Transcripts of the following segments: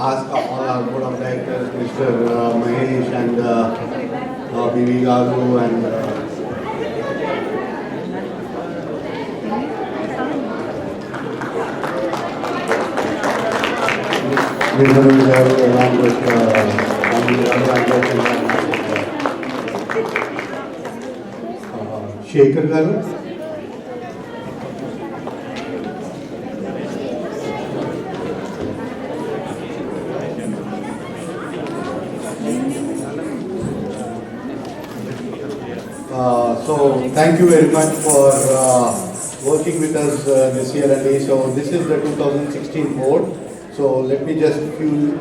ask all our board of directors, Mr. Mahesh and B.V. Garu and Nirmal Garu along with Shekhar Garu. So thank you very much for working with us this year and so this is the 2016 board. So let me just few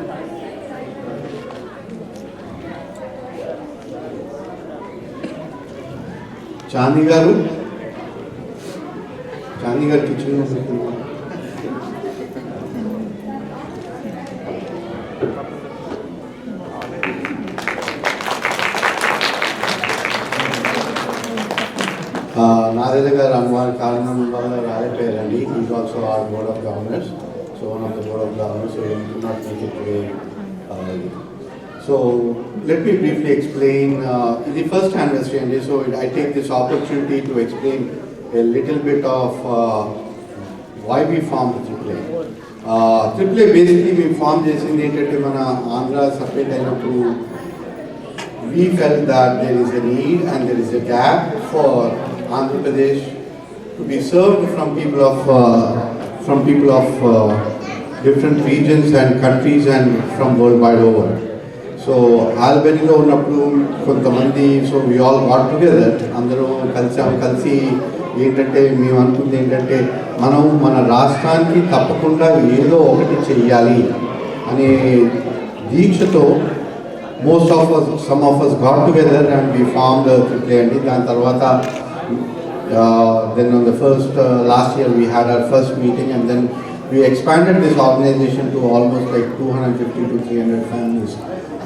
Chandi garu kitchen Nadega Ranwar Karnam Raleperandi is also our board of governors. So one of the board of governors, so he could not make it today. So let me briefly explain the first anniversary, and so I take this opportunity to explain a little bit of why we formed AAA. AAA basically we formed this in Andhra separate to. We felt that there is a need and there is a gap for Andhra Pradesh to be served from people of different regions and countries and from worldwide over. So Albany lo unnappudu kontamandi, so we all got together andaru kalsi ఏంటంటే మేము అనుకుంది ఏంటంటే మనం మన రాష్ట్రానికి తప్పకుండా ఏదో ఒకటి చెయ్యాలి అనే దీక్షతో most of us, some of us got together and we formed AAA and then tarvata then on the first last year we had our first meeting and then we expanded this organization to almost like 250 to 300 families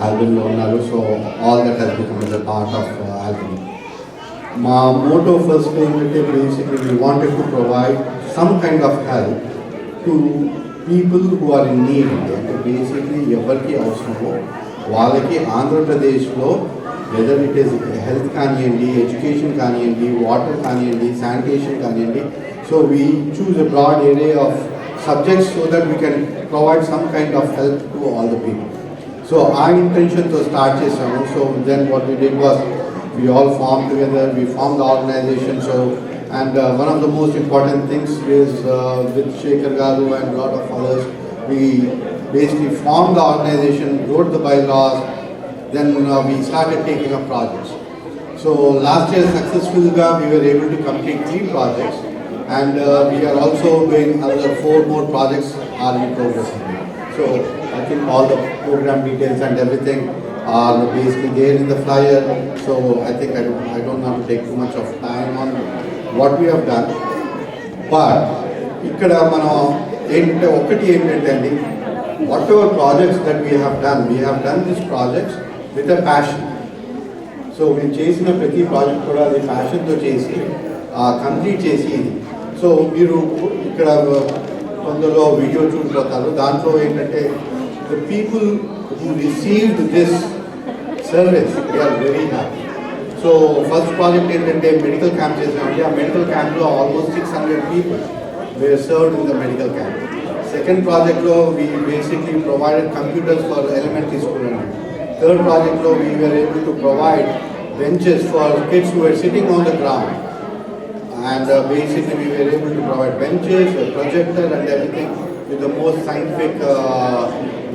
Albany lo unnaru, so all that has become as a part of Albany. My motto first basically we wanted to provide some kind of help to people who are in need. Basically evarki avasaramo వాళ్ళకి ఆంధ్రప్రదేశ్లో whether it is health కానివ్వండి, education కానివ్వండి, water కానివ్వండి, sanitation కానివ్వండి, so we chose a broad area of subjects so that we can provide some kind of help to all the people. So ఆ ఇంటెన్షన్తో start చేసాము. So then what we did was we all form together, we form the organisation. So and one of the most important things is with Shekhar Garu and a lot of others, we basically formed the organization, wrote the bylaws, then we started taking up projects. So last year successfully we were able to complete 3 projects and we are also doing another 4 more projects are in progress. So I think all the program details and everything are basically there in the flyer. So I think I don't have to take too much of time on what we have done. But ikkada manam entante okati entante andi, whatever projects that we have done these projects with a passion. So we chesina prati project kuda adi passion tho chesi complete chesi. So meeru ikkada kondalo video chustaru, dantlo entante the people who received this service, they are very happy. So first project entante medical camp chesam. Medical camp lo almost 600 people were served in the medical camp. Second project lo we basically provided computers for elementary school. Third project lo we were able to provide benches for kids who were sitting on the ground. And basically we were able to provide benches, a projector and everything with the most scientific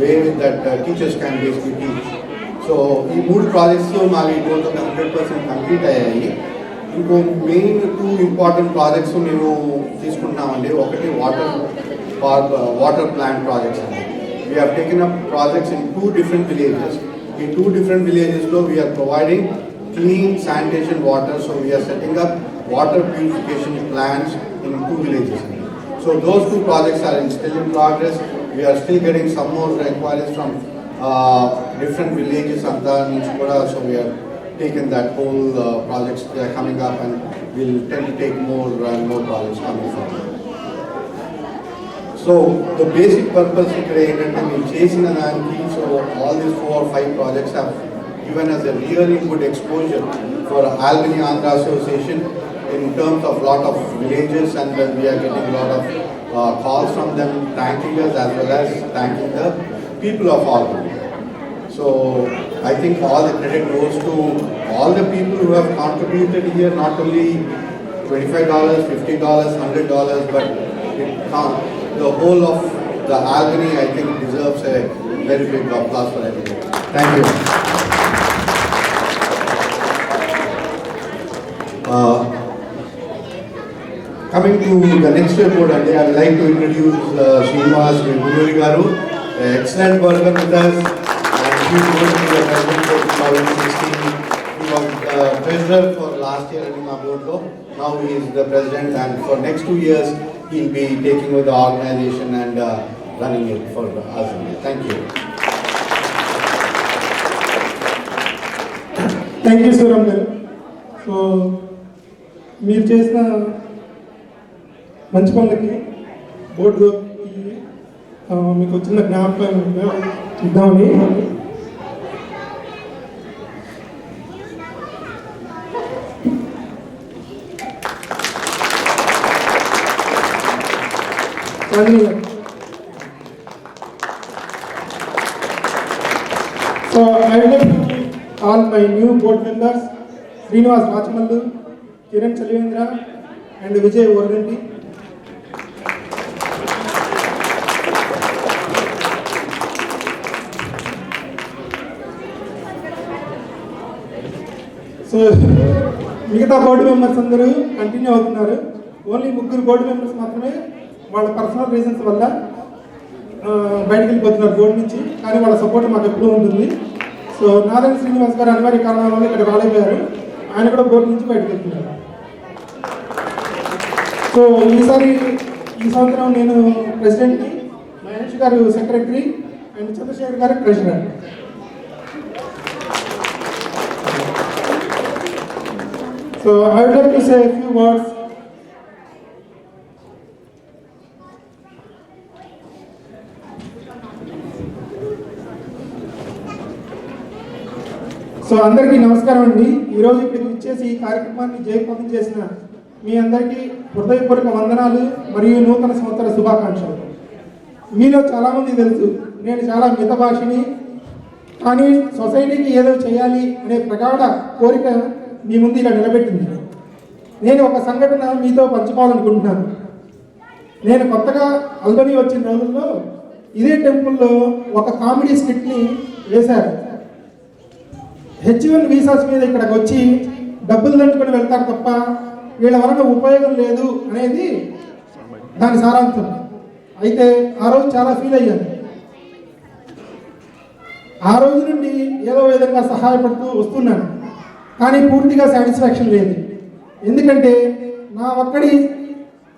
way that teachers can basically teach. So ఈ 3 projects మావి ఈరోజు 100% complete అయ్యాయి. ఇంకో main 2 important projects మేము తీసుకుంటున్నామండి. ఒకటి water plant projects అండి. We have taken up projects in 2 different villages. In 2 different villages we are providing clean sanitation water. So we are setting up water purification plants in 2 villages. So those 2 projects are still in progress. We are still getting some more inquiries from different villages anta nunchi kuda. So we are taken that whole projects they are coming up and we'll tend to take more and more projects coming forward. So the basic purpose ఇక్కడ ఏంటంటే మేము చేసిన దానికి, so all these 4 or 5 projects have given us a really good exposure for Albany Andhra Association in terms of lot of villages, and we are getting a lot of calls from them thanking us as well as thanking the people of Albany. So I think all the credit goes to all the people who have contributed here, not only $25, $50, $100, but the whole of the Albany, I think, deserves a very big applause for everything. Thank you. Coming to the next report, I would like to introduce Srinivas Gururi Garu, excellent worker with us, and he is going to be the president for 2016. He was treasurer for last year in our board law. Now he is the president, and for next 2 years he will be taking over the organization and running it for us. Thank you. Thank you, Suram garu. So మీరు చేసిన మంచి పనులకి board మీకు వచ్చిన జ్ఞాపకం ఇద్దామని. So I would like to all my new board members, Srinivas Rajamallu, Kiran Chalivendra and Vijay Organti. So మిగతా board members అందరూ కంటిన్యూ అవుతున్నారు. ఓన్లీ 3 బోర్డు మెంబర్స్ మాత్రమే వాళ్ళ పర్సనల్ రీజన్స్ వల్ల బయటకు వెళ్ళిపోతున్నారు బోర్డు నుంచి, కానీ వాళ్ళ సపోర్ట్ మాకు ఎప్పుడూ ఉంటుంది. సో నారాయణ శ్రీనివాస్ గారు అనివార్య కారణాల వల్ల ఇక్కడ రాలేకపోయారు, ఆయన కూడా బోర్డు నుంచి బయటకు వెళ్తున్నారు. సో ఈ సంవత్సరం నేను ప్రెసిడెంట్ని, మహేష్ గారు సెక్రటరీ అండ్ చంద్రశేఖర్ గారు treasurer. So I would like to say a few words. So అందరికీ నమస్కారం అండి. ఈరోజు ఇక్కడికి వచ్చేసి ఈ కార్యక్రమాన్ని జయప్రదం చేసిన మీ అందరికీ హృదయపూర్వక వందనాలు మరియు నూతన సంవత్సర శుభాకాంక్షలు. మీలో చాలామంది తెలుసు నేను చాలా మితభాషిని, కానీ సొసైటీకి ఏదో చేయాలి అనే ప్రగాఢ కోరిక మీ ముందు ఇలా నిలబెట్టింది. నేను ఒక సంఘటన మీతో పంచుకోవాలనుకుంటున్నాను. నేను కొత్తగా ఆల్బనీ వచ్చిన రోజుల్లో ఇదే టెంపుల్లో ఒక కామెడీ స్కిట్ని వేశారు. H1 వీసాస్ మీద ఇక్కడికి వచ్చి డబ్బులు దండుకొని వెళ్తారు తప్ప వీళ్ళ వలన ఉపయోగం లేదు అనేది దాని సారాంశం. అయితే ఆ రోజు చాలా ఫీల్ అయ్యాను. ఆ రోజు నుండి ఏదో విధంగా సహాయపడుతూ వస్తున్నాను, కానీ పూర్తిగా సాటిస్ఫాక్షన్ లేదు. ఎందుకంటే నా ఒక్కడి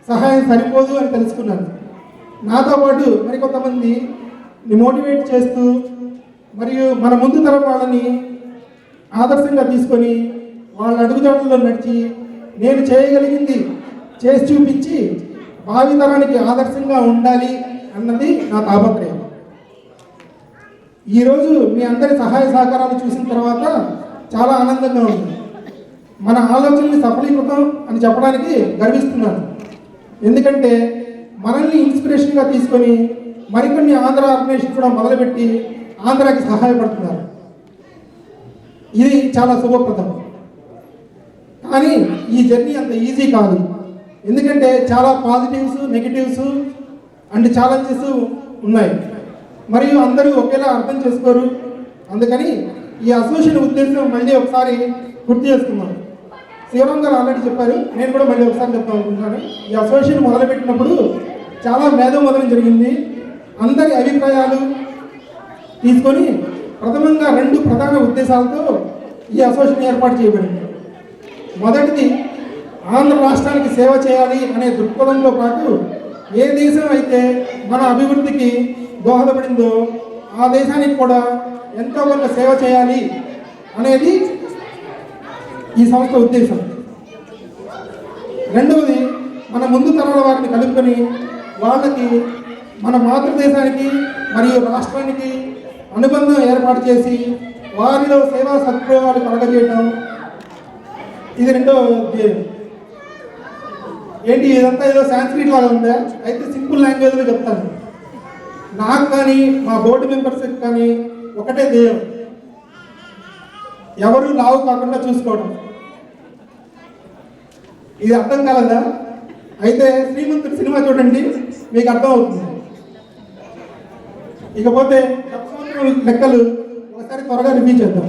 సహాయం సరిపోదు అని తెలుసుకున్నాను. నాతో పాటు మరికొంతమంది మోటివేట్ చేస్తూ మరియు మన ముందు తరం వాళ్ళని ఆదర్శంగా తీసుకొని వాళ్ళ అడుగుజాడల్లో నడిచి నేను చేయగలిగింది చేసి చూపించి భావితరానికి ఆదర్శంగా ఉండాలి అన్నది నా తాపత్రయం. ఈరోజు మీ అందరి సహాయ సహకారాలు చూసిన తర్వాత చాలా ఆనందంగా ఉంది. మన ఆలోచనని సఫలీకృతం అని చెప్పడానికి గర్విస్తున్నాను. ఎందుకంటే మనల్ని ఇన్స్పిరేషన్గా తీసుకొని మరికొన్ని ఆంధ్ర ఆర్గనైజేషన్ కూడా మొదలుపెట్టి ఆంధ్రాకి సహాయపడుతున్నారు. ఇది చాలా శుభప్రదం. కానీ ఈ జర్నీ అంత ఈజీ కాదు. ఎందుకంటే చాలా పాజిటివ్స్, నెగిటివ్స్ అండ్ ఛాలెంజెస్ ఉన్నాయి, మరియు అందరూ ఒకేలా అర్థం చేసుకోరు. అందుకని ఈ అసోసియేషన్ ఉద్దేశం మళ్ళీ ఒకసారి గుర్తు చేసుకున్నాను. శివరాం గారు ఆల్రెడీ చెప్పారు, నేను కూడా మళ్ళీ ఒకసారి చెప్తాను అనుకుంటున్నాను. ఈ అసోసియేషన్ మొదలుపెట్టినప్పుడు చాలా మేధోమదనం జరిగింది. అందరి అభిప్రాయాలు తీసుకొని ప్రథమంగా 2 ప్రధాన ఉద్దేశాలతో ఈ అసోసియేషన్ ఏర్పాటు చేయబడింది. మొదటిది ఆంధ్ర రాష్ట్రానికి సేవ చేయాలి అనే దృక్పథంతో పాటు ఏ దేశం అయితే మన అభివృద్ధికి దోహదపడిందో ఆ దేశానికి కూడా ఎంతో కొంత సేవ చేయాలి అనేది ఈ సంస్థ ఉద్దేశం. రెండవది మన ముందు తరాల వారిని కలుపుకొని వాళ్ళకి మన మాతృదేశానికి మరియు రాష్ట్రానికి అనుబంధం ఏర్పాటు చేసి వారిలో సేవా సద్భావాలు కలగజేయడం ఇది రెండో ధ్యేయం. ఏంటి ఇదంతా ఏదో సాంస్క్రిట్ లాగా ఉందా? అయితే సింపుల్ లాంగ్వేజ్లో చెప్తాను. నాకు కానీ మా బోర్డు మెంబర్స్కి కానీ ఒకటే ధ్యేయం, ఎవరు లావు కాకుండా చూసుకోవడం. ఇది అర్థం కాలేదా? అయితే శ్రీమంతుడు సినిమా చూడండి, మీకు అర్థం అవుతుంది. ఇకపోతే లెక్కలు ఒకసారి త్వరగా రివ్యూ చేద్దాం.